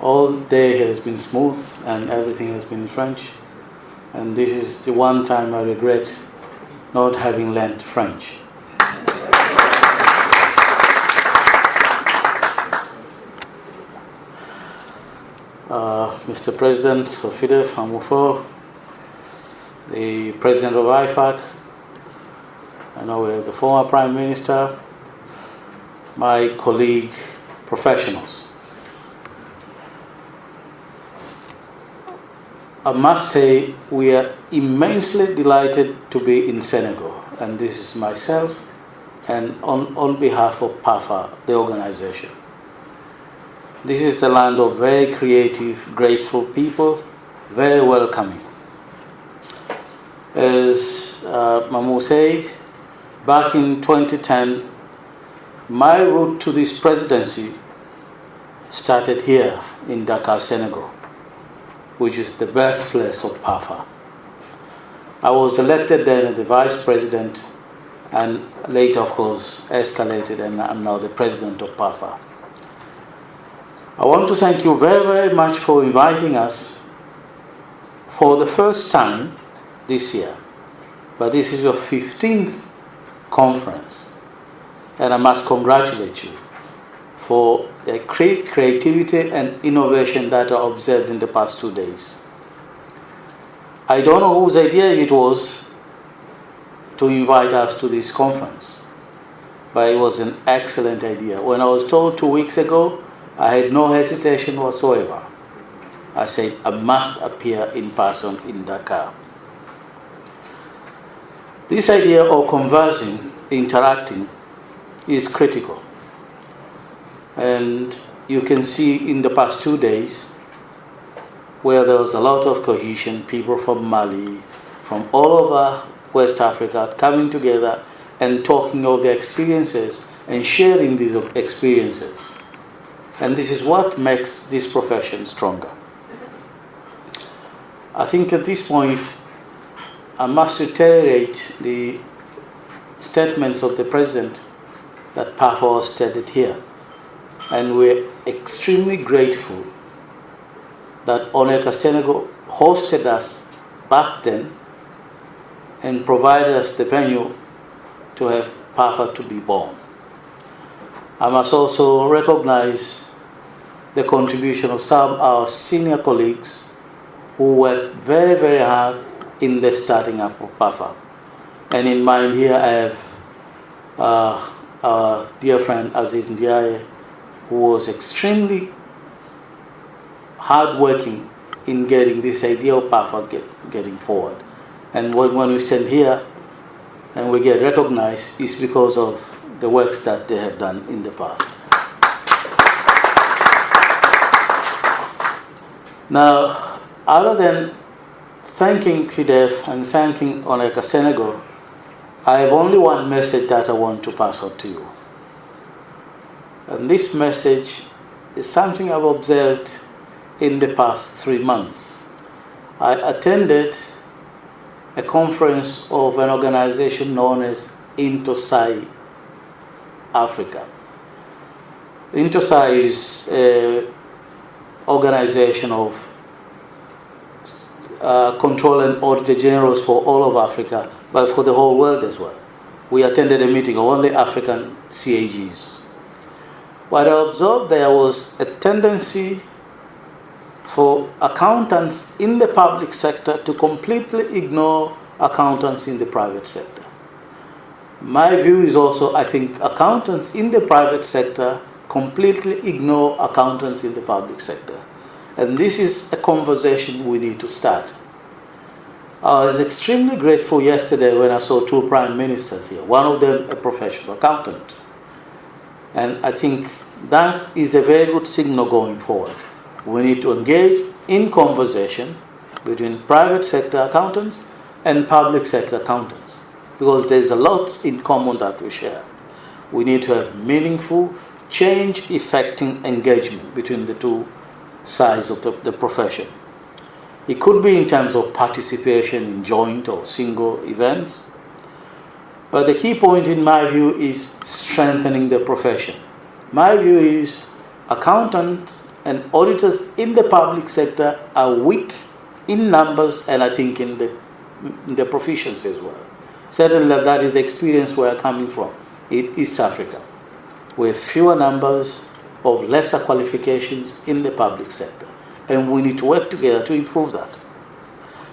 All day has been smooth and everything has been in French. And this is the one time I regret not having learned French. Mr. President of FIDEF, Amufo, the President of IFAC, I know we have the former Prime Minister, my colleague professionals. I must say we are immensely delighted to be in Senegal, and this is myself and on behalf of PAFA, the organization. This is the land of very creative, grateful people, very welcoming. As Mamu said, back in 2010, my route to this presidency started here in Dakar, Senegal, which is the birthplace of PAFA. I was elected then as the vice president and later, of course, escalated, and I'm now the president of PAFA. I want to thank you very, very much for inviting us for the first time this year. But this is your 15th conference, and I must congratulate you for the great creativity and innovation that I observed in the past 2 days. I don't know whose idea it was to invite us to this conference, but it was an excellent idea. When I was told 2 weeks ago, I had no hesitation whatsoever. I said, I must appear in person in Dakar. This idea of conversing, interacting, is critical. And you can see in the past 2 days where there was a lot of cohesion, people from Mali, from all over West Africa coming together and talking of their experiences and sharing these experiences. And this is what makes this profession stronger. I think at this point, I must reiterate the statements of the President that PAFA stated here. And we're extremely grateful that ONECA Senegal hosted us back then and provided us the venue to have PAFA to be born. I must also recognize the contribution of some of our senior colleagues who worked very, very hard in the starting up of PAFA. And in mind here I have our dear friend Aziz Ndiaye, who was extremely hardworking in getting this idea of PAFA getting forward. And when we stand here and we get recognized, it's because of the works that they have done in the past. Now, other than thanking FIDEF and thanking ONECA Senegal, I have only one message that I want to pass on to you. And this message is something I've observed in the past 3 months. I attended a conference of an organization known as Intosai Africa. Intosai is an organization of control and auditor generals for all of Africa, but for the whole world as well. We attended a meeting of only African CAGs. What I observed there was a tendency for accountants in the public sector to completely ignore accountants in the private sector. My view is also, I think accountants in the private sector completely ignore accountants in the public sector. And this is a conversation we need to start. I was extremely grateful yesterday when I saw 2 prime ministers here, one of them a professional accountant. And I think that is a very good signal going forward. We need to engage in conversation between private sector accountants and public sector accountants, because there's a lot in common that we share. We need to have meaningful, change-effecting engagement between the two sides of the profession. It could be in terms of participation in joint or single events, but the key point in my view is strengthening the profession. My view is accountants and auditors in the public sector are weak in numbers and I think in the proficiency as well. Certainly that is the experience we are coming from in East Africa, with fewer numbers of lesser qualifications in the public sector. And we need to work together to improve that.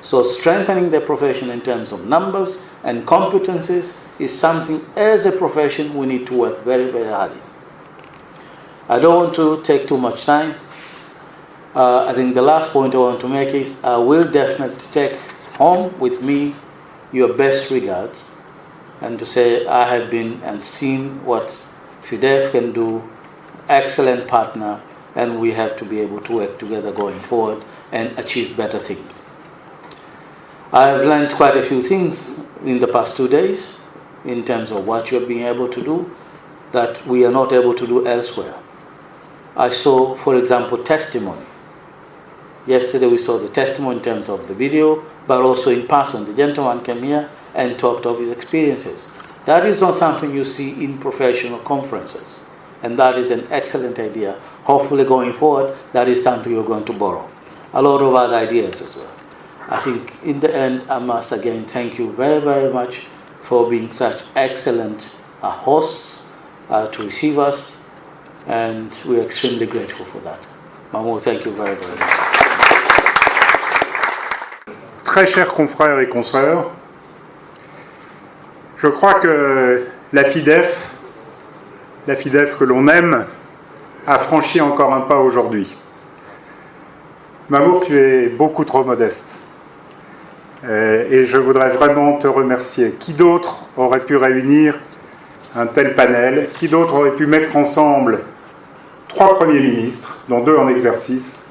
So strengthening the profession in terms of numbers and competencies is something as a profession we need to work very, very hard in. I don't want to take too much time. I think the last point I want to make is I will definitely take home with me your best regards and to say I have been and seen what FIDEF can do, excellent partner, and we have to be able to work together going forward and achieve better things. I have learned quite a few things in the past 2 days in terms of what you're being able to do that we are not able to do elsewhere. I saw, for example, testimony. Yesterday we saw the testimony in terms of the video, but also in person. The gentleman came here and talked of his experiences. That is not something you see in professional conferences. And that is an excellent idea. Hopefully going forward, that is something you're going to borrow. A lot of other ideas as well. I think in the end, I must again thank you very, very much for being such excellent hosts to receive us. And we're extremely grateful for that. Mamour, thank you very, very much. Très chers confrères et consoeurs, je crois que la FIDEF que l'on aime, a franchi encore un pas aujourd'hui. Mamour, tu es beaucoup trop modeste. Et je voudrais vraiment te remercier. Qui d'autre aurait pu réunir un tel panel? Qui d'autre aurait pu mettre ensemble 3 premiers ministres, dont 2 en exercice,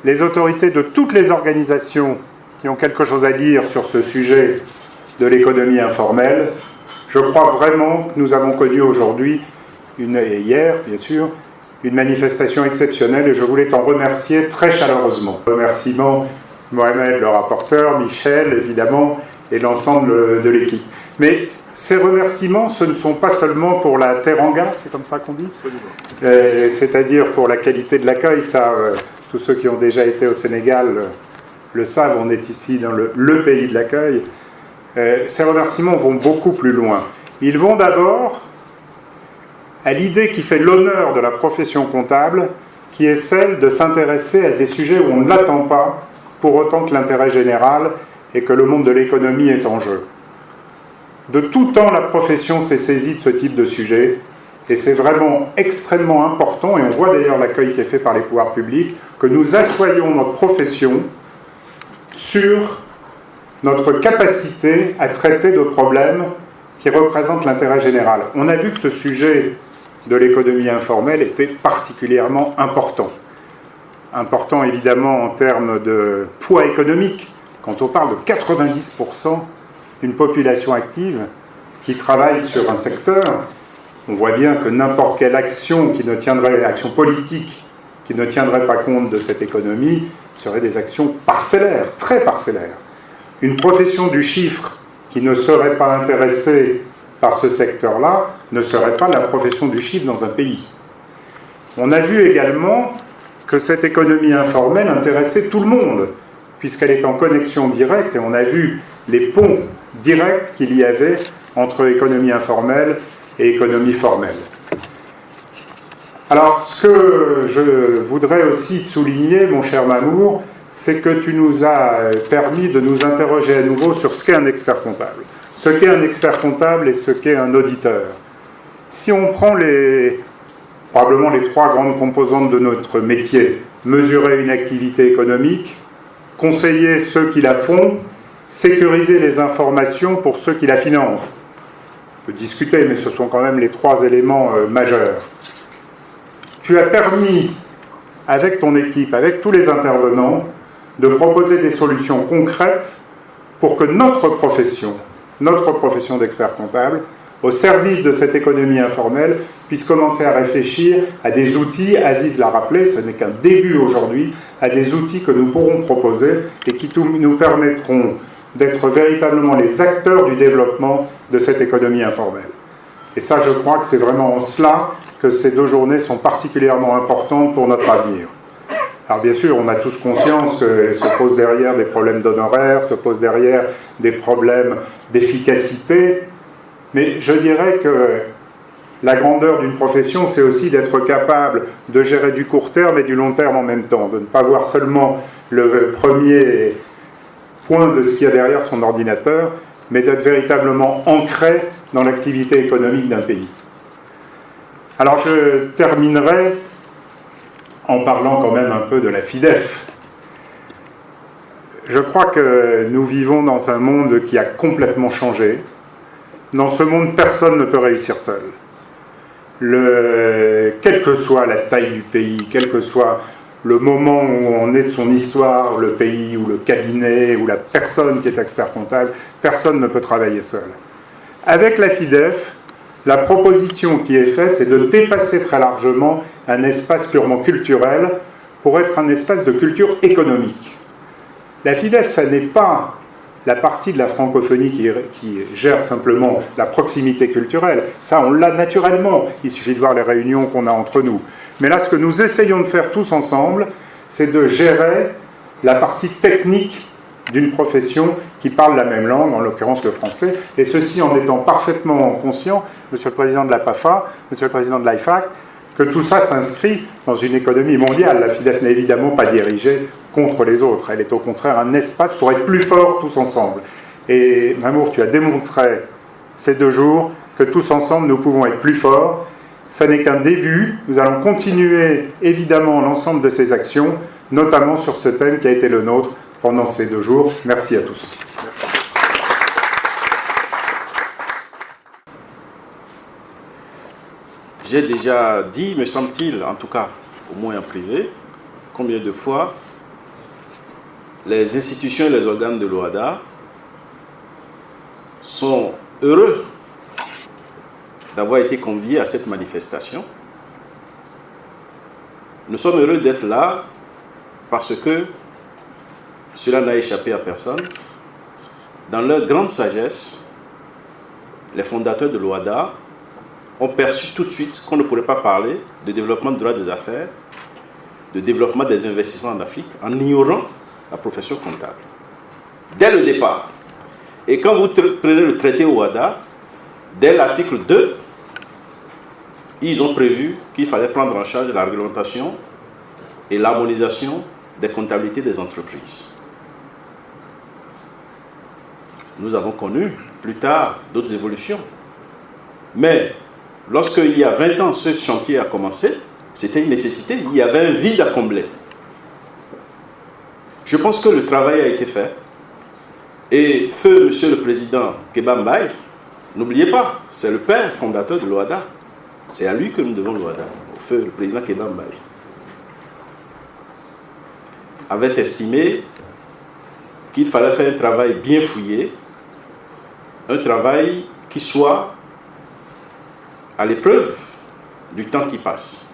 les autorités de toutes les organisations qui ont quelque chose à dire sur ce sujet de l'économie informelle? Je crois vraiment que nous avons connu aujourd'hui, et hier bien sûr, une manifestation exceptionnelle et je voulais t'en remercier très chaleureusement. Remerciements Mohamed le rapporteur, Michel évidemment et l'ensemble de l'équipe. Mais ces remerciements, ce ne sont pas seulement pour la teranga, c'est comme ça qu'on dit, c'est-à-dire pour la qualité de l'accueil. Ça, tous ceux qui ont déjà été au Sénégal le savent, on est ici dans le pays de l'accueil. Ces remerciements vont beaucoup plus loin. Ils vont d'abord à l'idée qui fait l'honneur de la profession comptable, qui est celle de s'intéresser à des sujets où on ne l'attend pas, pour autant que l'intérêt général et que le monde de l'économie est en jeu. De tout temps, la profession s'est saisie de ce type de sujet, et c'est vraiment extrêmement important, et on voit d'ailleurs l'accueil qui est fait par les pouvoirs publics, que nous assoyons notre profession sur notre capacité à traiter de problèmes qui représentent l'intérêt général. On a vu que ce sujet de l'économie informelle était particulièrement important. Important évidemment en termes de poids économique, quand on parle de 90% d'une population active qui travaille sur un secteur, on voit bien que n'importe quelle action qui ne tiendrait, action politique qui ne tiendrait pas compte de cette économie, serait des actions parcellaires, très parcellaires. Une profession du chiffre qui ne serait pas intéressée par ce secteur-là ne serait pas la profession du chiffre dans un pays. On a vu également que cette économie informelle intéressait tout le monde, puisqu'elle est en connexion directe, et on a vu les ponts directs qu'il y avait entre économie informelle et économie formelle. Alors, ce que je voudrais aussi souligner, mon cher Mamour, c'est que tu nous as permis de nous interroger à nouveau sur ce qu'est un expert comptable. Ce qu'est un expert comptable et ce qu'est un auditeur. Si on prend probablement les 3 grandes composantes de notre métier, mesurer une activité économique, conseiller ceux qui la font, sécuriser les informations pour ceux qui la financent. On peut discuter, mais ce sont quand même les 3 éléments majeurs. Tu as permis, avec ton équipe, avec tous les intervenants, de proposer des solutions concrètes pour que notre profession d'expert comptable, au service de cette économie informelle, puisse commencer à réfléchir à des outils, Aziz l'a rappelé, ce n'est qu'un début aujourd'hui, à des outils que nous pourrons proposer et qui nous permettront d'être véritablement les acteurs du développement de cette économie informelle. Et ça, je crois que c'est vraiment en cela que ces 2 journées sont particulièrement importantes pour notre avenir. Alors bien sûr, on a tous conscience que se posent derrière des problèmes d'honoraires, se posent derrière des problèmes d'efficacité, mais je dirais que la grandeur d'une profession, c'est aussi d'être capable de gérer du court terme et du long terme en même temps, de ne pas voir seulement le premier point de ce qu'il y a derrière son ordinateur, mais d'être véritablement ancré dans l'activité économique d'un pays. Alors je terminerai en parlant quand même un peu de la FIDEF. Je crois que nous vivons dans un monde qui a complètement changé. Dans ce monde, personne ne peut réussir seul. Quelle que soit la taille du pays, quel que soit le moment où on est de son histoire, le pays ou le cabinet ou la personne qui est expert comptable, personne ne peut travailler seul. Avec la FIDEF, la proposition qui est faite, c'est de dépasser très largement un espace purement culturel pour être un espace de culture économique. La FIDEF, ça n'est pas la partie de la francophonie qui gère simplement la proximité culturelle. Ça, on l'a naturellement. Il suffit de voir les réunions qu'on a entre nous. Mais là, ce que nous essayons de faire tous ensemble, c'est de gérer la partie technique d'une profession qui parle la même langue, en l'occurrence le français, et ceci en étant parfaitement conscient, Monsieur le Président de la PAFA, Monsieur le Président de l'IFAC, que tout ça s'inscrit dans une économie mondiale. La FIDEF n'est évidemment pas dirigée contre les autres, elle est au contraire un espace pour être plus forts tous ensemble. Et Mamour, tu as démontré ces 2 jours que tous ensemble nous pouvons être plus forts. Ce n'est qu'un début, nous allons continuer évidemment l'ensemble de ces actions, notamment sur ce thème qui a été le nôtre pendant ces 2 jours. Merci à tous. J'ai déjà dit, me semble-t-il, en tout cas, au moins en privé, combien de fois les institutions et les organes de l'OHADA sont heureux d'avoir été conviés à cette manifestation. Nous sommes heureux d'être là parce que cela n'a échappé à personne. Dans leur grande sagesse, les fondateurs de l'OHADA ont perçu tout de suite qu'on ne pourrait pas parler de développement du droit des affaires, de développement des investissements en Afrique, en ignorant la profession comptable. Dès le départ. Et quand vous prenez le traité OHADA, dès l'article 2, ils ont prévu qu'il fallait prendre en charge la réglementation et l'harmonisation des comptabilités des entreprises. Nous avons connu plus tard d'autres évolutions. Mais lorsqu'il y a 20 ans, ce chantier a commencé, c'était une nécessité, il y avait un vide à combler. Je pense que le travail a été fait. Et feu Monsieur le Président Kéba Mbaye, n'oubliez pas, c'est le père fondateur de l'OHADA. C'est à lui que nous devons l'OHADA, au feu le Président Kéba Mbaye. Avait estimé qu'il fallait faire un travail bien fouillé, un travail qui soit à l'épreuve du temps qui passe.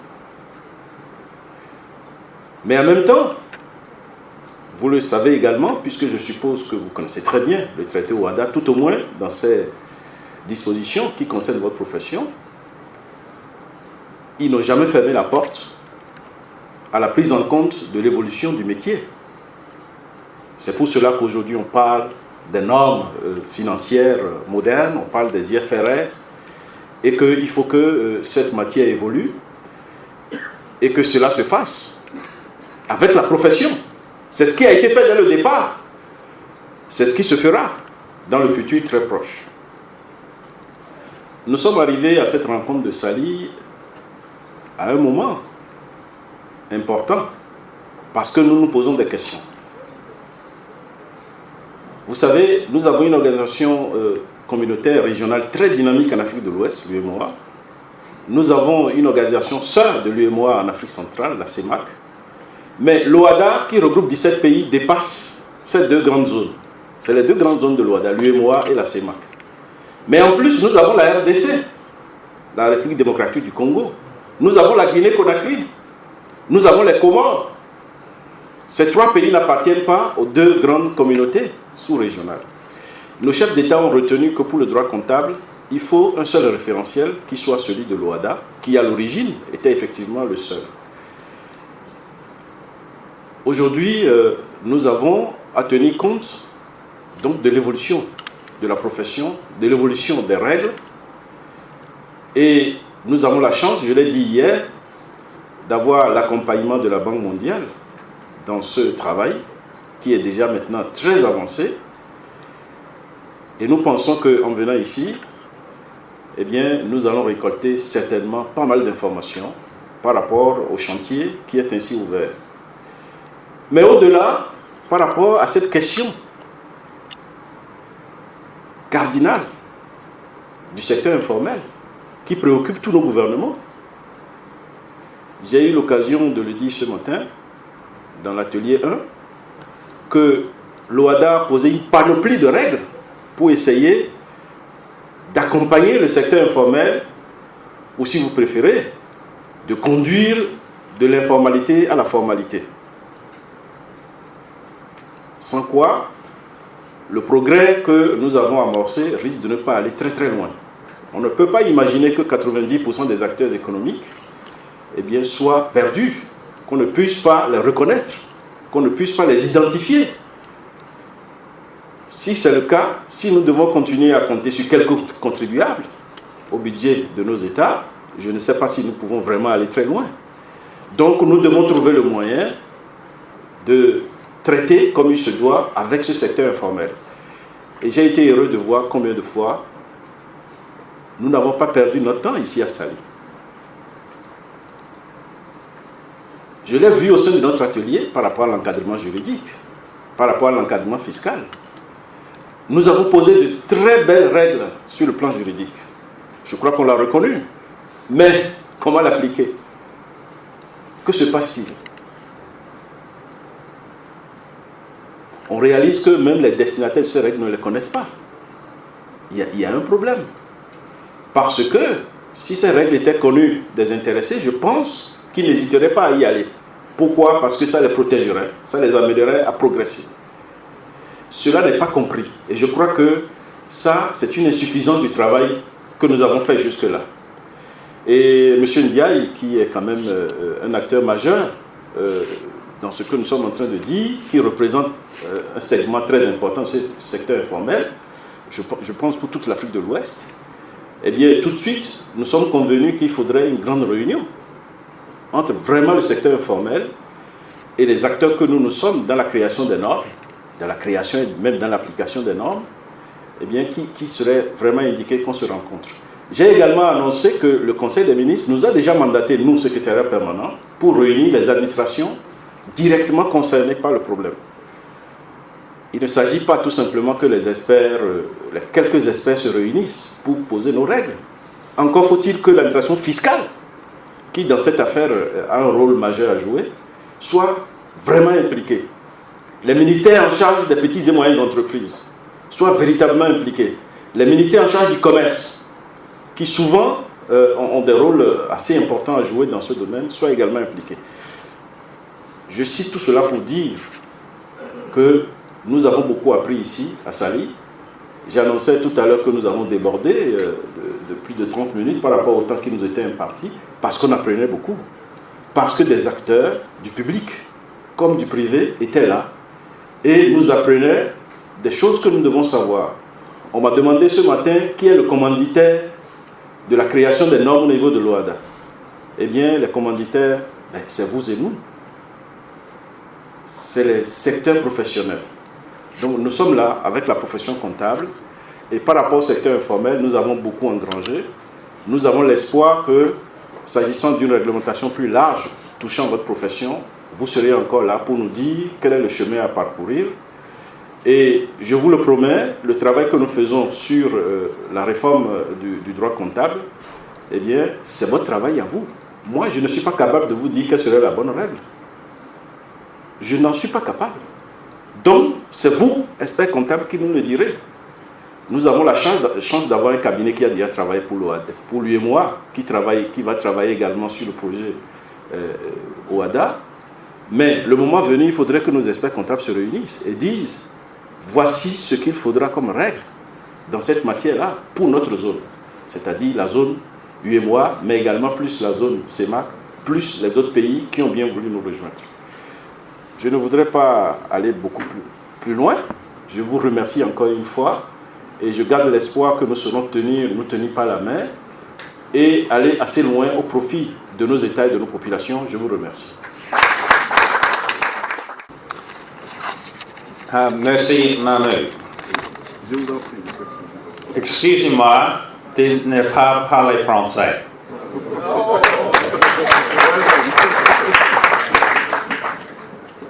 Mais en même temps, vous le savez également, puisque je suppose que vous connaissez très bien le traité OHADA, tout au moins dans ses dispositions qui concernent votre profession, ils n'ont jamais fermé la porte à la prise en compte de l'évolution du métier. C'est pour cela qu'aujourd'hui on parle des normes financières modernes, on parle des IFRS, et qu'il faut que cette matière évolue, et que cela se fasse avec la profession. C'est ce qui a été fait dès le départ. C'est ce qui se fera dans le futur très proche. Nous sommes arrivés à cette rencontre de Saly à un moment important, parce que nous nous posons des questions. Vous savez, nous avons une organisation communautaire régionale très dynamique en Afrique de l'Ouest, l'UEMOA. Nous avons une organisation sœur de l'UEMOA en Afrique centrale, la CEMAC. Mais l'OHADA, qui regroupe 17 pays, dépasse ces 2 grandes zones. C'est les 2 grandes zones de l'OHADA, l'UEMOA et la CEMAC. Mais en plus, nous avons la RDC, la République démocratique du Congo. Nous avons la Guinée-Conakry. Nous avons les Comores. Ces 3 pays n'appartiennent pas aux 2 grandes communautés sous-régionales. Nos chefs d'État ont retenu que pour le droit comptable, il faut un seul référentiel qui soit celui de l'OHADA, qui à l'origine était effectivement le seul. Aujourd'hui, nous avons à tenir compte donc de l'évolution de la profession, de l'évolution des règles, et nous avons la chance, je l'ai dit hier, d'avoir l'accompagnement de la Banque mondiale dans ce travail qui est déjà maintenant très avancé. Et nous pensons qu'en venant ici, eh bien, nous allons récolter certainement pas mal d'informations par rapport au chantier qui est ainsi ouvert. Mais au-delà, par rapport à cette question cardinale du secteur informel qui préoccupe tous nos gouvernements, j'ai eu l'occasion de le dire ce matin dans l'atelier 1 que l'OHADA a posé une panoplie de règles pour essayer d'accompagner le secteur informel, ou si vous préférez, de conduire de l'informalité à la formalité. Sans quoi, le progrès que nous avons amorcé risque de ne pas aller très très loin. On ne peut pas imaginer que 90% des acteurs économiques eh bien, soient perdus, qu'on ne puisse pas les reconnaître, qu'on ne puisse pas les identifier. Si c'est le cas, si nous devons continuer à compter sur quelques contribuables au budget de nos États, je ne sais pas si nous pouvons vraiment aller très loin. Donc nous devons trouver le moyen de traiter comme il se doit avec ce secteur informel. Et j'ai été heureux de voir combien de fois nous n'avons pas perdu notre temps ici à Saly. Je l'ai vu au sein de notre atelier par rapport à l'encadrement juridique, par rapport à l'encadrement fiscal. Nous avons posé de très belles règles sur le plan juridique. Je crois qu'on l'a reconnu. Mais comment l'appliquer? Que se passe-t-il? On réalise que même les destinataires de ces règles ne les connaissent pas. Il y a un problème. Parce que si ces règles étaient connues des intéressés, je pense qu'ils n'hésiteraient pas à y aller. Pourquoi? Parce que ça les protégerait, ça les amènerait à progresser. Cela n'est pas compris. Et je crois que ça, c'est une insuffisance du travail que nous avons fait jusque-là. Et M. Ndiaye, qui est quand même un acteur majeur dans ce que nous sommes en train de dire, qui représente un segment très important de ce secteur informel, je pense pour toute l'Afrique de l'Ouest, eh bien, tout de suite, nous sommes convenus qu'il faudrait une grande réunion entre vraiment le secteur informel et les acteurs que nous sommes dans la création des normes, dans la création et même dans l'application des normes, eh bien, qui serait vraiment indiqué qu'on se rencontre. J'ai également annoncé que le Conseil des ministres nous a déjà mandaté, nous, secrétariat permanent, pour réunir les administrations directement concernées par le problème. Il ne s'agit pas tout simplement que les experts, les quelques experts se réunissent pour poser nos règles. Encore faut-il que l'administration fiscale, qui dans cette affaire a un rôle majeur à jouer, soit vraiment impliquée. Les ministères en charge des petites et moyennes entreprises soient véritablement impliqués. Les ministères en charge du commerce, qui souvent ont des rôles assez importants à jouer dans ce domaine, soient également impliqués. Je cite tout cela pour dire que nous avons beaucoup appris ici, à Saly. J'annonçais tout à l'heure que nous avons débordé de plus de 30 minutes par rapport au temps qui nous était imparti, parce qu'on apprenait beaucoup. Parce que des acteurs du public comme du privé étaient là et nous apprenaient des choses que nous devons savoir. On m'a demandé ce matin qui est le commanditaire de la création des normes au niveau de l'OHADA. Eh bien, les commanditaires, c'est vous et nous. C'est les secteurs professionnels. Donc nous sommes là avec la profession comptable et par rapport au secteur informel, nous avons beaucoup engrangé. Nous avons l'espoir que, s'agissant d'une réglementation plus large touchant votre profession, vous serez encore là pour nous dire quel est le chemin à parcourir. Et je vous le promets, le travail que nous faisons sur la réforme du droit comptable, eh bien, c'est votre travail à vous. Moi, je ne suis pas capable de vous dire quelle serait la bonne règle. Je n'en suis pas capable. Donc, c'est vous, experts comptables, qui nous le direz. Nous avons la chance d'avoir un cabinet qui a déjà travaillé pour l'OHADA. Pour lui et moi, qui va travailler également sur le projet OHADA. Mais le moment venu, il faudrait que nos experts comptables se réunissent et disent voici ce qu'il faudra comme règle dans cette matière-là pour notre zone. c'est-à-dire la zone UEMOA, mais également plus la zone CEMAC, plus les autres pays qui ont bien voulu nous rejoindre. Je ne voudrais pas aller beaucoup plus loin. Je vous remercie encore une fois et je garde l'espoir que nous saurons nous tenir par la main et aller assez loin au profit de nos États et de nos populations. Je vous remercie. Merci Manu. Je vous en prie, monsieur. Excusez-moi de ne pas parler français.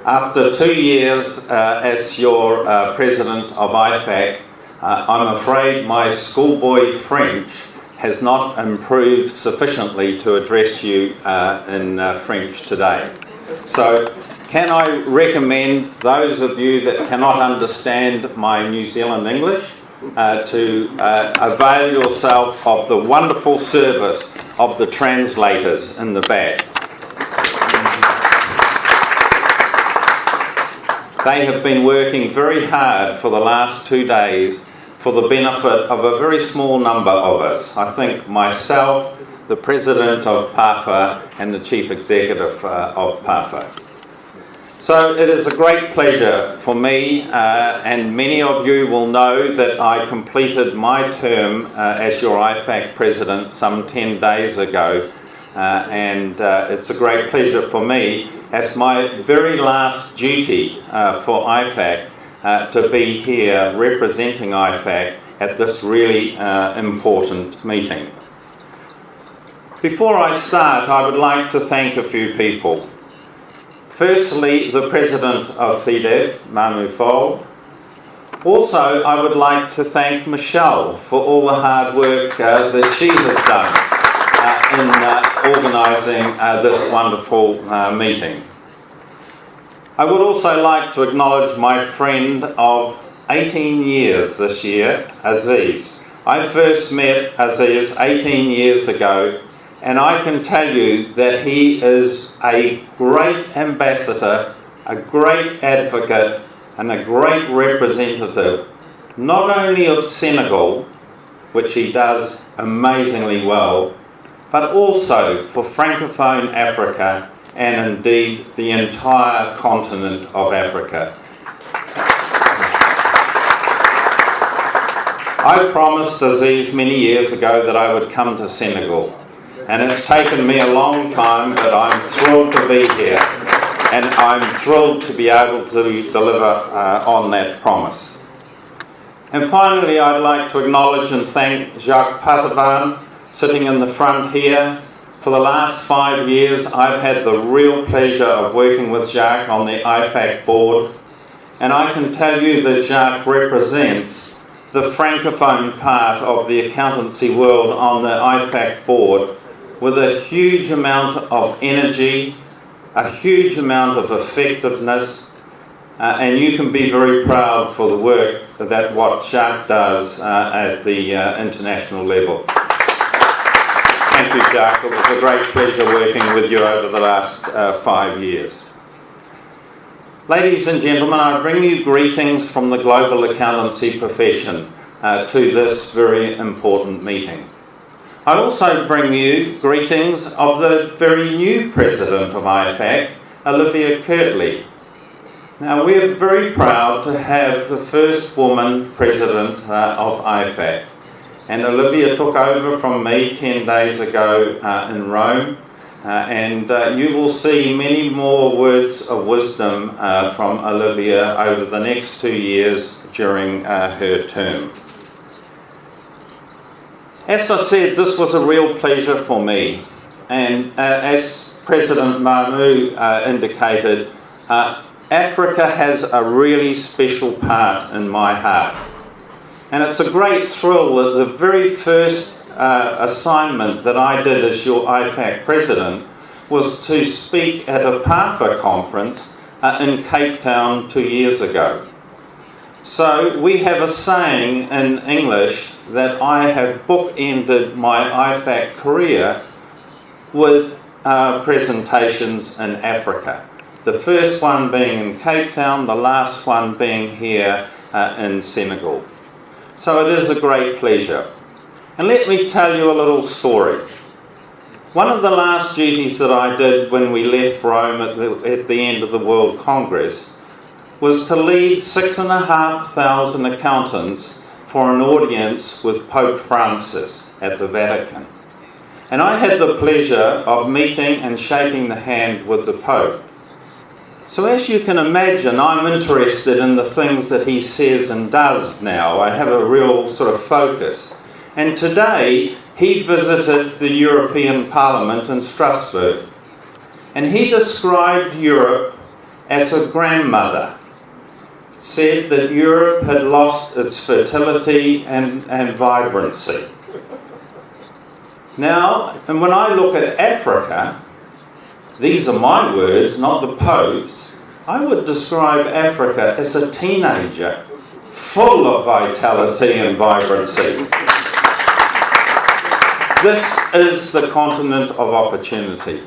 After 2 years as your president of IFAC, I'm afraid my schoolboy French has not improved sufficiently to address you in French today. So can I recommend those of you that cannot understand my New Zealand English to avail yourself of the wonderful service of the translators in the back. They have been working very hard for the last 2 days for the benefit of a very small number of us. I think myself, the President of PAFA and the Chief Executive of PAFA. So it is a great pleasure for me, and many of you will know that I completed my term as your IFAC President some 10 days ago, and it's a great pleasure for me as my very last duty for IFAC to be here representing IFAC at this really important meeting. Before I start, I would like to thank a few people. Firstly, the President of FIDEF, Manu Fol. Also, I would like to thank Michelle for all the hard work that she has done in organising this wonderful meeting. I would also like to acknowledge my friend of 18 years this year, Aziz. I first met Aziz 18 years ago, and I can tell you that he is a great ambassador, a great advocate, and a great representative, not only of Senegal, which he does amazingly well, but also for Francophone Africa and indeed the entire continent of Africa. I promised Aziz many years ago that I would come to Senegal, and it's taken me a long time, but I'm thrilled to be here, and I'm thrilled to be able to deliver on that promise. And finally, I'd like to acknowledge and thank Jacques Patavan, sitting in the front here. For the last 5 years, I've had the real pleasure of working with Jacques on the IFAC board, and I can tell you that Jacques represents the Francophone part of the accountancy world on the IFAC board with a huge amount of energy, a huge amount of effectiveness, and you can be very proud for the work that what Jacques does at the international level. Thank you, Jacques. It was a great pleasure working with you over the last 5 years. Ladies and gentlemen, I bring you greetings from the global accountancy profession to this very important meeting. I also bring you greetings of the very new president of IFAC, Olivia Kirtley. Now, we're very proud to have the first woman president of IFAC. And Olivia took over from me 10 days ago in Rome, and you will see many more words of wisdom from Olivia over the next 2 years during her term. As I said, this was a real pleasure for me, and as President Manu indicated, Africa has a really special part in my heart. And it's a great thrill that the very first assignment that I did as your IFAC president was to speak at a PAFA conference in Cape Town 2 years ago. So we have a saying in English that I have bookended my IFAC career with presentations in Africa. The first one being in Cape Town, the last one being here in Senegal. So it is a great pleasure. And let me tell you a little story. One of the last duties that I did when we left Rome at the end of the World Congress was to lead 6,500 accountants for an audience with Pope Francis at the Vatican. And I had the pleasure of meeting and shaking the hand with the Pope. So as you can imagine, I'm interested in the things that he says and does now. I have a real sort of focus. And today, he visited the European Parliament in Strasbourg. And he described Europe as a grandmother. Said that Europe had lost its fertility and vibrancy. Now, and when I look at Africa, these are my words, not the Pope's, I would describe Africa as a teenager, full of vitality and vibrancy. This is the continent of opportunity.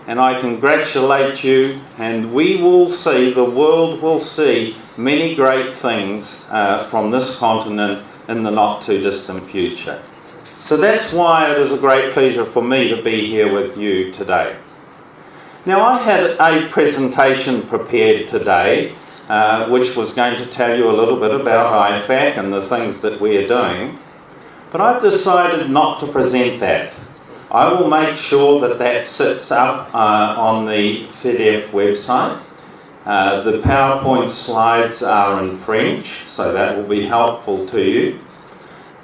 And I congratulate you, and we will see, the world will see many great things from this continent in the not too distant future. So that's why it is a great pleasure for me to be here with you today. Now, I had a presentation prepared today which was going to tell you a little bit about IFAC and the things that we're doing, but I've decided not to present that. I will make sure that that sits up on the FIDF website. The PowerPoint slides are in French, so that will be helpful to you.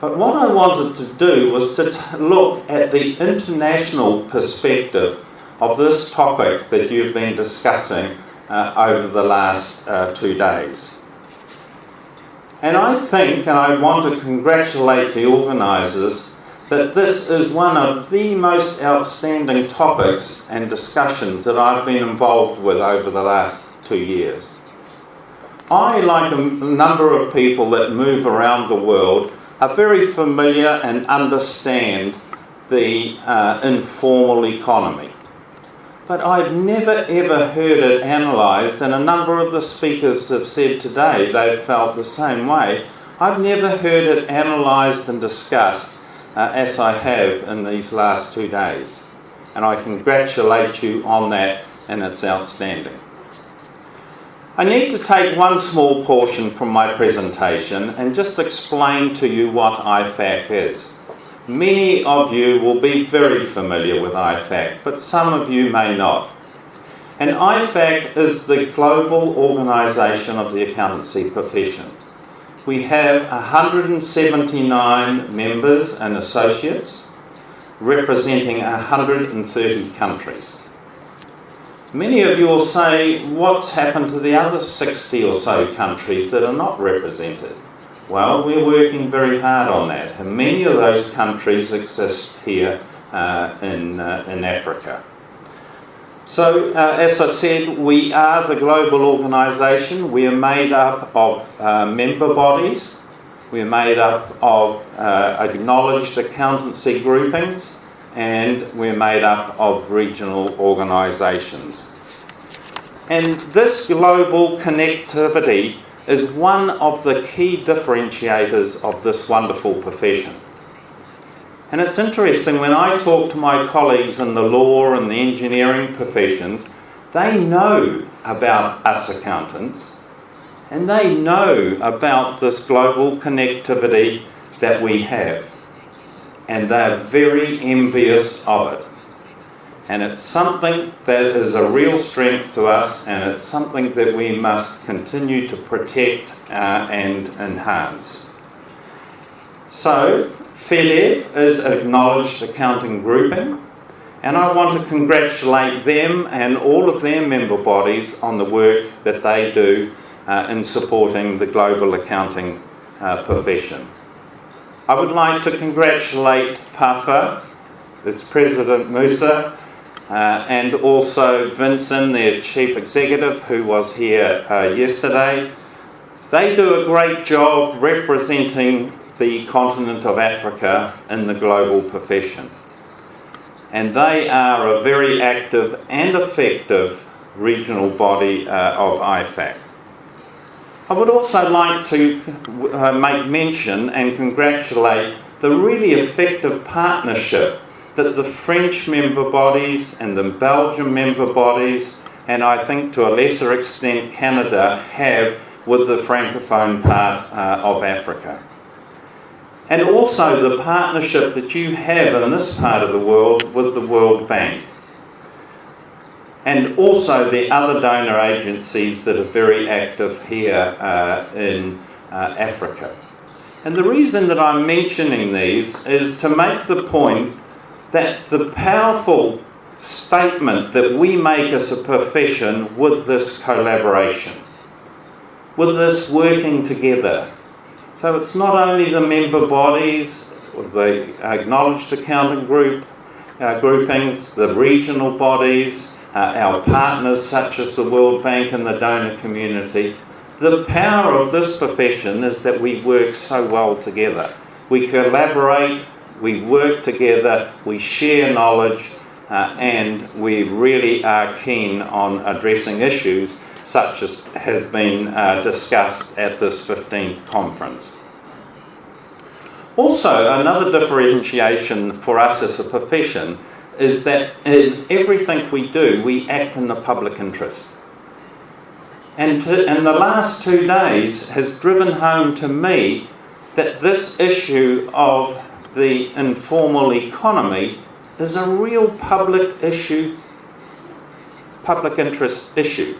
But what I wanted to do was to look at the international perspective of this topic that you've been discussing over the last 2 days. And I think, and I want to congratulate the organisers, that this is one of the most outstanding topics and discussions that I've been involved with over the last 2 years. I, like a number of people that move around the world, are very familiar and understand the informal economy. But I've never ever heard it analysed, and a number of the speakers have said today they've felt the same way. I've never heard it analysed and discussed as I have in these last 2 days. And I congratulate you on that, and it's outstanding. I need to take one small portion from my presentation and just explain to you what IFAC is. Many of you will be very familiar with IFAC, but some of you may not. And IFAC is the global organisation of the accountancy profession. We have 179 members and associates representing 130 countries. Many of you will say, what's happened to the other 60 or so countries that are not represented? Well, we're working very hard on that, and many of those countries exist here in Africa. So, as I said, we are the global organisation. We are made up of member bodies. We are made up of acknowledged accountancy groupings, and we're made up of regional organisations. And this global connectivity is one of the key differentiators of this wonderful profession. And it's interesting, when I talk to my colleagues in the law and the engineering professions, they know about us accountants, and they know about this global connectivity that we have. And they're very envious of it. And it's something that is a real strength to us, and it's something that we must continue to protect and enhance. So, FEDEF is Acknowledged Accounting Grouping, and I want to congratulate them and all of their member bodies on the work that they do in supporting the global accounting profession. I would like to congratulate PAFA, its President Musa, and also Vincent, their Chief Executive, who was here yesterday. They do a great job representing the continent of Africa in the global profession. And they are a very active and effective regional body of IFAC. I would also like to make mention and congratulate the really effective partnership that the French member bodies and the Belgian member bodies, and I think to a lesser extent Canada, have with the Francophone part of Africa. And also the partnership that you have in this part of the world with the World Bank. And also the other donor agencies that are very active here in Africa. And the reason that I'm mentioning these is to make the point that the powerful statement that we make as a profession with this collaboration, with this working together. So it's not only the member bodies, the acknowledged accounting groupings, the regional bodies, our partners such as the World Bank and the donor community. The power of this profession is that we work so well together. We collaborate, we work together, we share knowledge, and we really are keen on addressing issues such as has been discussed at this 15th conference. Also, another differentiation for us as a profession is that in everything we do, we act in the public interest. And the last 2 days has driven home to me that this issue of the informal economy is a real public issue, public interest issue,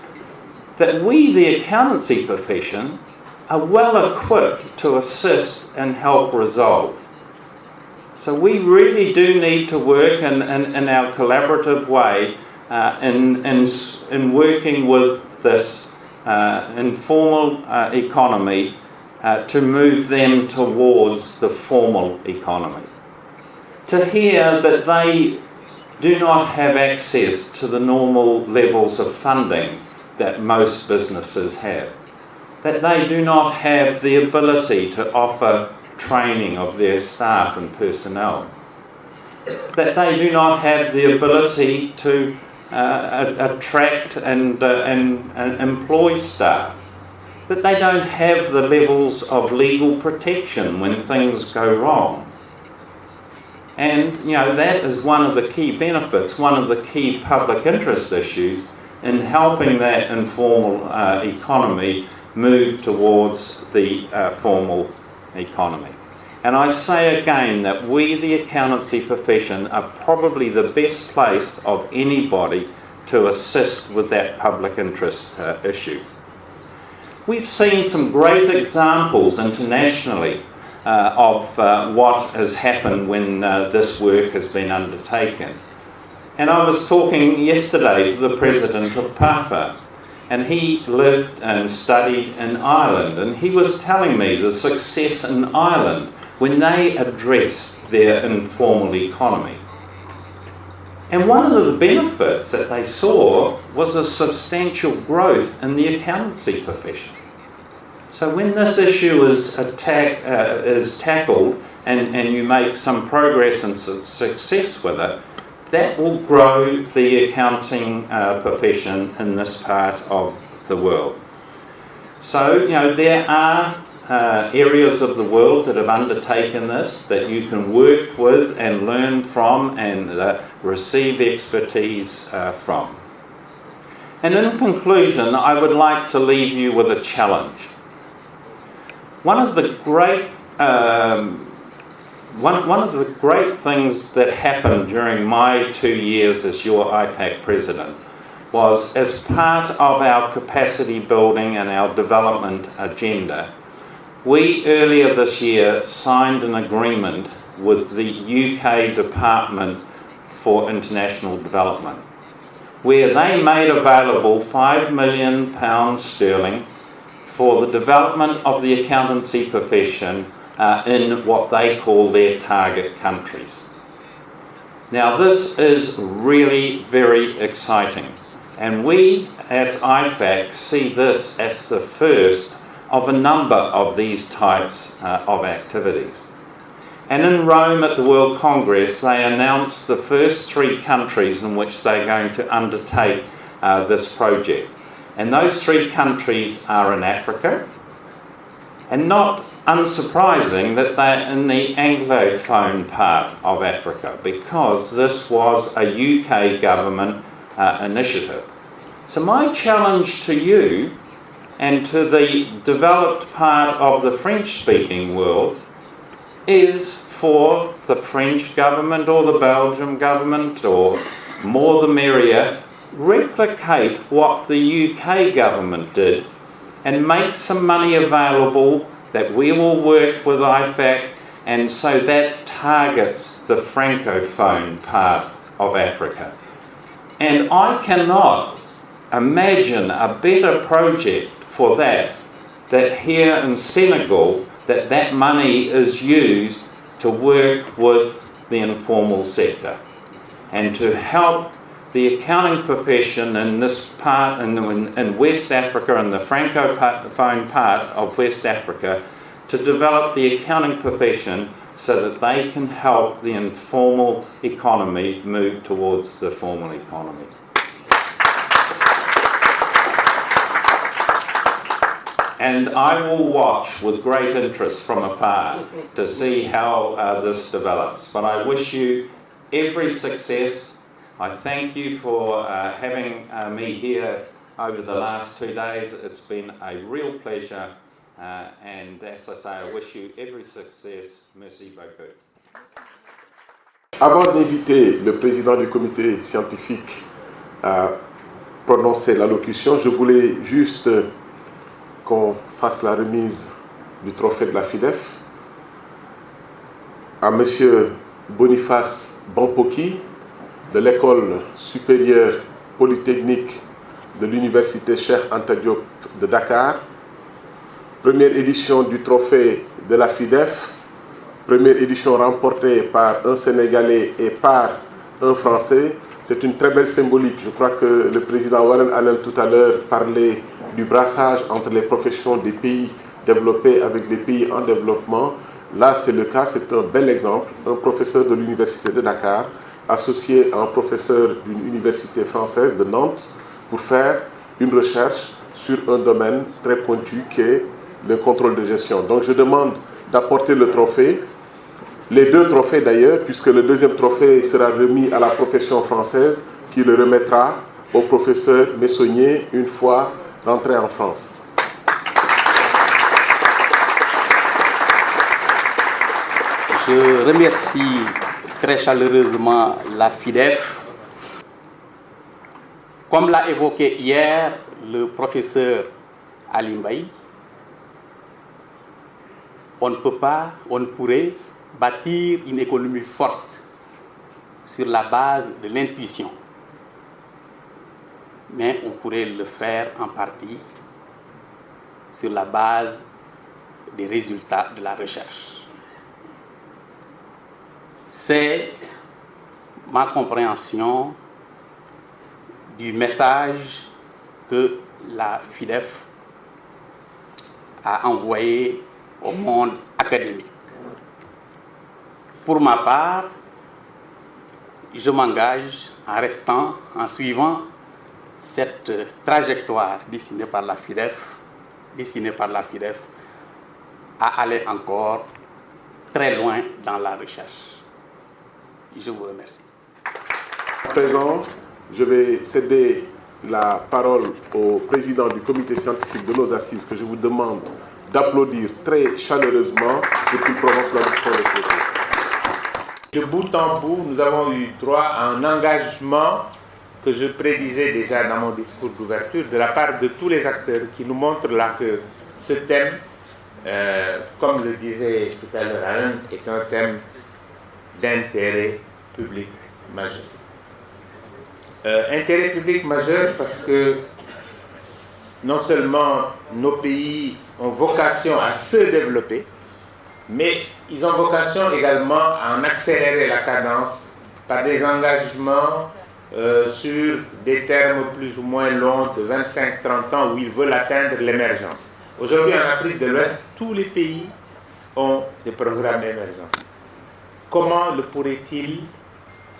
that we, the accountancy profession, are well equipped to assist and help resolve. So we really do need to work in our collaborative way in working with this informal economy to move them towards the formal economy. To hear that they do not have access to the normal levels of funding that most businesses have, that they do not have the ability to offer training of their staff and personnel, that they do not have the ability to attract and employ staff, that they don't have the levels of legal protection when things go wrong. And that is one of the key benefits, one of the key public interest issues in helping that informal economy move towards the formal economy. And I say again that we, the accountancy profession, are probably the best placed of anybody to assist with that public interest issue. We've seen some great examples internationally of what has happened when this work has been undertaken. And I was talking yesterday to the president of PAFA, and he lived and studied in Ireland, and he was telling me the success in Ireland when they addressed their informal economy. And one of the benefits that they saw was a substantial growth in the accountancy profession. So when this issue is tackled and you make some progress and success with it, that will grow the accounting profession in this part of the world. So, there are areas of the world that have undertaken this that you can work with and learn from and receive expertise from. And in conclusion, I would like to leave you with a challenge. One of the great things that happened during my 2 years as your IFAC president was, as part of our capacity building and our development agenda, we earlier this year signed an agreement with the UK Department for International Development, where they made available £5 million for the development of the accountancy profession in what they call their target countries. Now this is really very exciting, and we as IFAC see this as the first of a number of these types of activities. And in Rome at the World Congress, they announced the first 3 countries in which they're going to undertake this project. And those 3 countries are in Africa, And not unsurprising that they're in the Anglophone part of Africa, because this was a UK government initiative. So my challenge to you and to the developed part of the French-speaking world is for the French government or the Belgian government, or more the merrier, replicate what the UK government did and make some money available that we will work with IFAC, and so that targets the Francophone part of Africa. And I cannot imagine a better project for that here in Senegal, that money is used to work with the informal sector and to help the accounting profession in this part, in West Africa, and the Francophone part of West Africa, to develop the accounting profession so that they can help the informal economy move towards the formal economy. And I will watch with great interest from afar to see how this develops. But I wish you every success. I thank you for having me here over the last 2 days. It's been a real pleasure. And as I say, I wish you every success. Merci beaucoup. Avant d'inviter le président du comité scientifique à prononcer l'allocution, je voulais juste qu'on fasse la remise du trophée de la FIDEF à M. Boniface Bampoki de l'École supérieure polytechnique de l'Université Cheikh Anta Diop de Dakar. Première édition du trophée de la FIDEF, première édition remportée par un Sénégalais et par un Français. C'est une très belle symbolique. Je crois que le président Warren Allen tout à l'heure parlait du brassage entre les professions des pays développés avec les pays en développement. Là, c'est le cas, c'est un bel exemple. Un professeur de l'Université de Dakar associé à un professeur d'une université française de Nantes pour faire une recherche sur un domaine très pointu qui est le contrôle de gestion. Donc je demande d'apporter le trophée, les deux trophées d'ailleurs, puisque le deuxième trophée sera remis à la profession française qui le remettra au professeur Messonnier une fois rentré en France. Je remercie très chaleureusement la FIDEF. Comme l'a évoqué hier le professeur Ali Mbaye, on ne pourrait bâtir une économie forte sur la base de l'intuition. Mais on pourrait le faire en partie sur la base des résultats de la recherche. C'est ma compréhension du message que la FIDEF a envoyé au monde académique. Pour ma part, je m'engage en suivant cette trajectoire dessinée par la FIDEF, à aller encore très loin dans la recherche. Je vous remercie. À présent, je vais céder la parole au président du comité scientifique de nos assises, que je vous demande d'applaudir très chaleureusement pour qu'il prononce la leçon de propos. De bout en bout, nous avons eu droit à un engagement que je prédisais déjà dans mon discours d'ouverture de la part de tous les acteurs qui nous montrent là que ce thème, comme le disait tout à l'heure Alain, est un thème d'intérêt public majeur. Intérêt public majeur parce que non seulement nos pays ont vocation à se développer, mais ils ont vocation également à en accélérer la cadence par des engagements sur des termes plus ou moins longs de 25-30 ans où ils veulent atteindre l'émergence. Aujourd'hui en Afrique de l'Ouest, tous les pays ont des programmes d'émergence. Comment le pourraient-ils,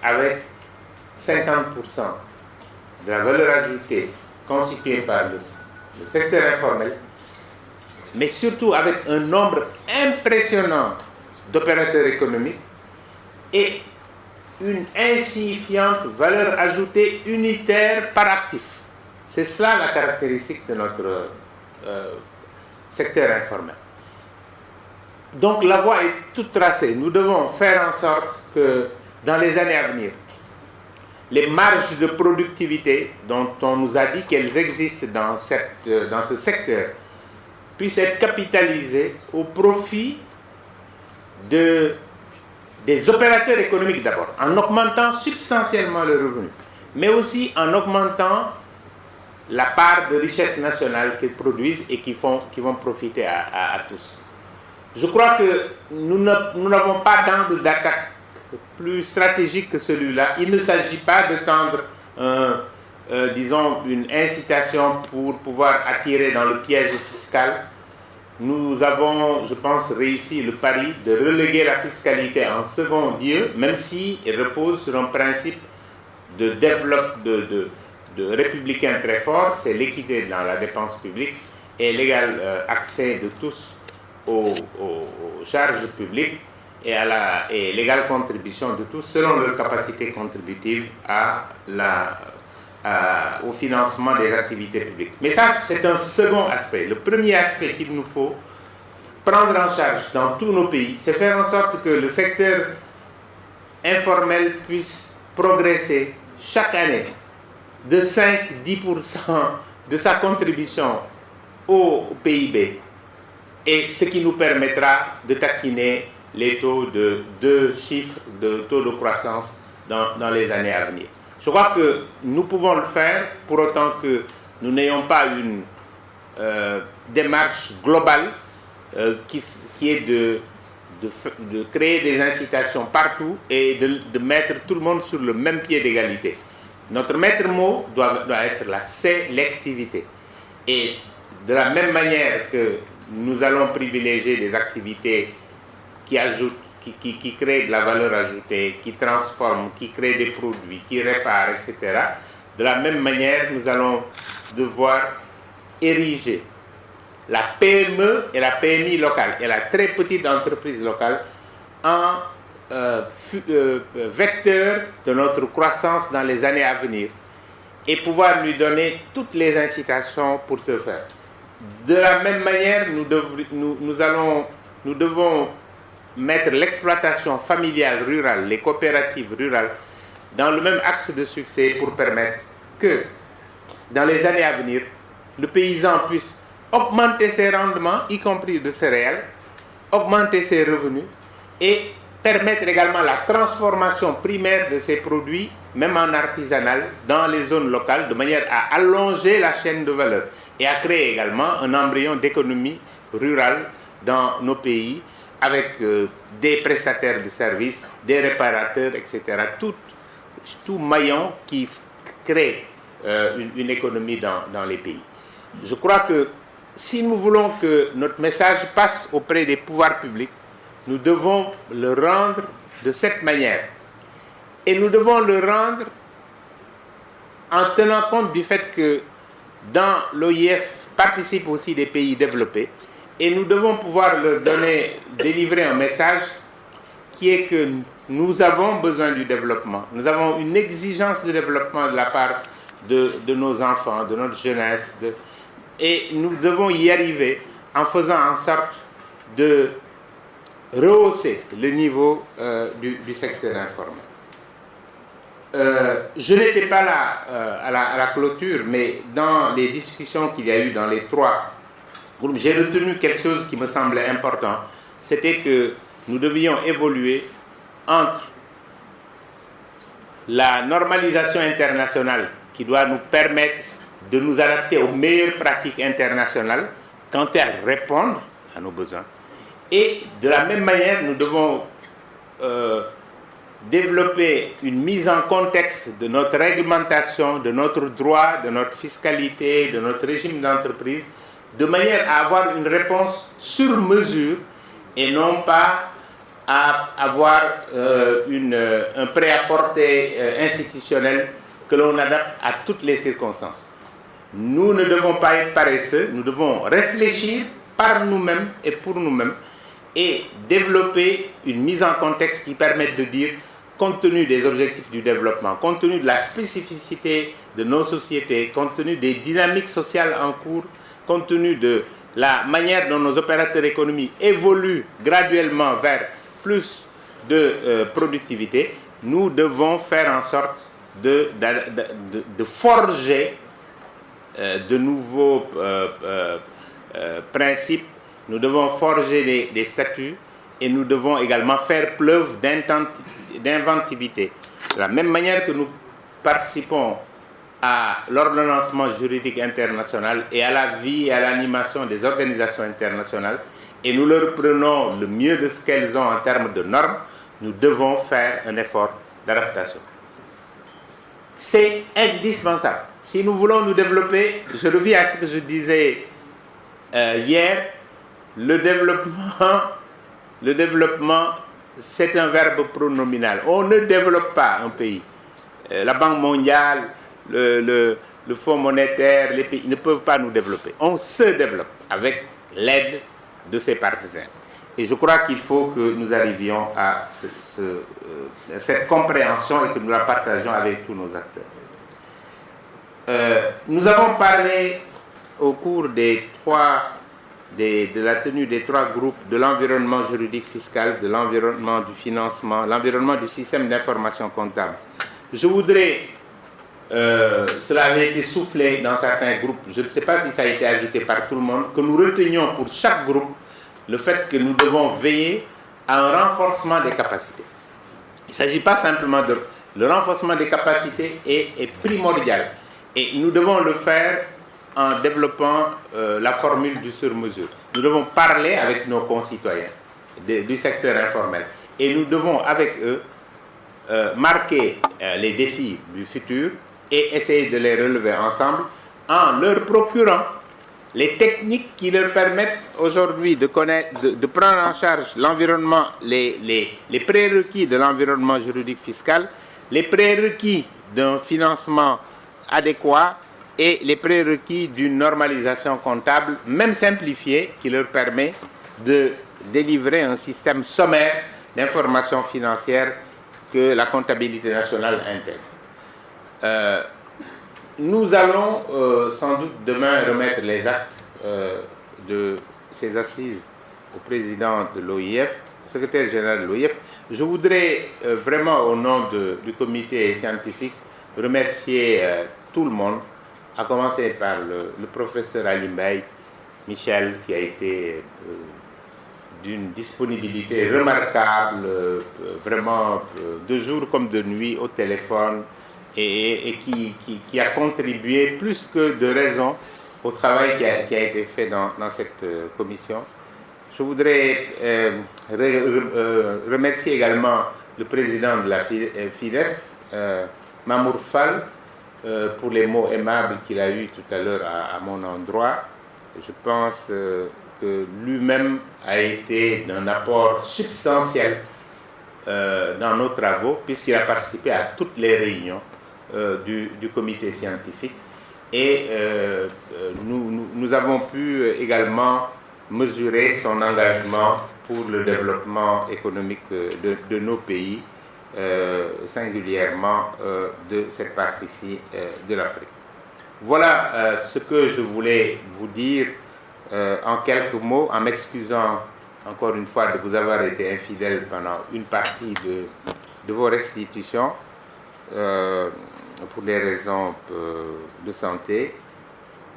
avec 50% de la valeur ajoutée constituée par le secteur informel, mais surtout avec un nombre impressionnant d'opérateurs économiques et une insignifiante valeur ajoutée unitaire par actif. C'est cela la caractéristique de notre secteur informel. Donc la voie est toute tracée. Nous devons faire en sorte que dans les années à venir, les marges de productivité dont on nous a dit qu'elles existent dans ce secteur puissent être capitalisées au profit des opérateurs économiques d'abord, en augmentant substantiellement leurs revenus, mais aussi en augmentant la part de richesse nationale qu'ils produisent et qui vont profiter à tous. Je crois que nous n'avons pas d'angle d'attaque plus stratégique que celui-là. Il ne s'agit pas de tendre, disons, une incitation pour pouvoir attirer dans le piège fiscal. Nous avons, je pense, réussi le pari de reléguer la fiscalité en second lieu, même si elle repose sur un principe de développement de républicain très fort, c'est l'équité dans la dépense publique et l'égal accès de tous aux charges publiques et l'égale contribution de tous selon leur capacité contributive au financement des activités publiques. Mais ça, c'est un second aspect. Le premier aspect qu'il nous faut prendre en charge dans tous nos pays, c'est faire en sorte que le secteur informel puisse progresser chaque année de 5-10% de sa contribution au PIB, et ce qui nous permettra de taquiner les taux de 2 chiffres de taux de croissance dans les années à venir. Je crois que nous pouvons le faire pour autant que nous n'ayons pas une démarche globale qui est de créer des incitations partout et de mettre tout le monde sur le même pied d'égalité. Notre maître mot doit être la sélectivité. Et de la même manière que nous allons privilégier des activités qui créent de la valeur ajoutée, qui transforment, qui créent des produits, qui réparent, etc. De la même manière, nous allons devoir ériger la PME et la PMI locale et la très petite entreprise locale en vecteur de notre croissance dans les années à venir et pouvoir lui donner toutes les incitations pour ce faire. De la même manière, nous devons mettre l'exploitation familiale rurale, les coopératives rurales, dans le même axe de succès pour permettre que, dans les années à venir, le paysan puisse augmenter ses rendements, y compris de céréales, augmenter ses revenus et permettre également la transformation primaire de ces produits, même en artisanal, dans les zones locales, de manière à allonger la chaîne de valeur et à créer également un embryon d'économie rurale dans nos pays, avec des prestataires de services, des réparateurs, etc. Tout maillon qui crée une économie dans les pays. Je crois que si nous voulons que notre message passe auprès des pouvoirs publics, nous devons le rendre de cette manière. Et nous devons le rendre en tenant compte du fait que dans l'OIF participent aussi des pays développés. Et nous devons pouvoir leur délivrer un message qui est que nous avons besoin du développement. Nous avons une exigence de développement de la part de nos enfants, de notre jeunesse. Et nous devons y arriver en faisant en sorte de rehausser le niveau du secteur informel. Je n'étais pas là à la clôture, mais dans les discussions qu'il y a eu dans les 3 groupes, j'ai retenu quelque chose qui me semblait important. C'était que nous devions évoluer entre la normalisation internationale qui doit nous permettre de nous adapter aux meilleures pratiques internationales quand elles répondent à nos besoins. Et de la même manière, nous devons développer une mise en contexte de notre réglementation, de notre droit, de notre fiscalité, de notre régime d'entreprise, de manière à avoir une réponse sur mesure et non pas à avoir un prêt-à-porter institutionnel que l'on adapte à toutes les circonstances. Nous ne devons pas être paresseux, nous devons réfléchir par nous-mêmes et pour nous-mêmes et développer une mise en contexte qui permette de dire, compte tenu des objectifs du développement, compte tenu de la spécificité de nos sociétés, compte tenu des dynamiques sociales en cours, compte tenu de la manière dont nos opérateurs économiques évoluent graduellement vers plus de productivité, nous devons faire en sorte de forger de nouveaux principes, nous devons forger des statuts et nous devons également faire preuve d'inventivité. De la même manière que nous participons à l'ordonnancement juridique international et à la vie et à l'animation des organisations internationales, et nous leur prenons le mieux de ce qu'elles ont en termes de normes, nous devons faire un effort d'adaptation. C'est indispensable. Si nous voulons nous développer, je reviens à ce que je disais hier, le développement, c'est un verbe pronominal. On ne développe pas un pays. La Banque mondiale, le Fonds monétaire, les pays ne peuvent pas nous développer. On se développe avec l'aide de ses partenaires. Et je crois qu'il faut que nous arrivions à cette compréhension et que nous la partagions avec tous nos acteurs. Nous avons parlé au cours de la tenue des 3 groupes de l'environnement juridique fiscal, de l'environnement du financement, l'environnement du système d'information comptable. Je voudrais, cela avait été soufflé dans certains groupes, je ne sais pas si ça a été ajouté par tout le monde, que nous retenions pour chaque groupe le fait que nous devons veiller à un renforcement des capacités. Il ne s'agit pas simplement de... Le renforcement des capacités est primordial. Et nous devons le faire en développant la formule du sur-mesure. Nous devons parler avec nos concitoyens du secteur informel. Et nous devons avec eux marquer les défis du futur et essayer de les relever ensemble en leur procurant les techniques qui leur permettent aujourd'hui de prendre en charge l'environnement, les prérequis de l'environnement juridique fiscal, les prérequis d'un financement adéquat et les prérequis d'une normalisation comptable, même simplifiée, qui leur permet de délivrer un système sommaire d'information financière que la comptabilité nationale intègre. Nous allons sans doute demain remettre les actes de ces assises au président de l'OIF, secrétaire général de l'OIF. Je voudrais vraiment, au nom du comité scientifique, remercier tout le monde, à commencer par le professeur Alimbaï, Michel, qui a été d'une disponibilité remarquable, vraiment de jour comme de nuit au téléphone, et qui a contribué plus que de raison au travail qui a été fait dans cette commission. Je voudrais remercier également le président de la FIDEF, Mamour Fall, pour les mots aimables qu'il a eus tout à l'heure à mon endroit. Je pense que lui-même a été d'un apport substantiel dans nos travaux, puisqu'il a participé à toutes les réunions du comité scientifique. Et nous avons pu également mesurer son engagement pour le développement économique de nos pays, singulièrement de cette partie-ci de l'Afrique. Voilà ce que je voulais vous dire en quelques mots, en m'excusant encore une fois de vous avoir été infidèle pendant une partie de vos restitutions pour des raisons de santé.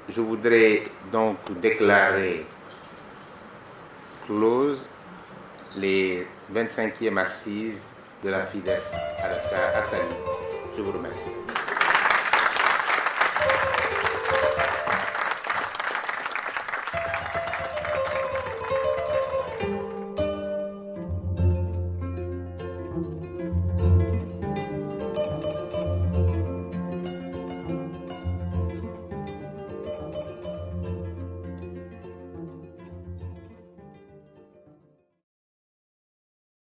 Je voudrais donc déclarer close les 25e assises de la FIDEF à Sali. Je vous remercie.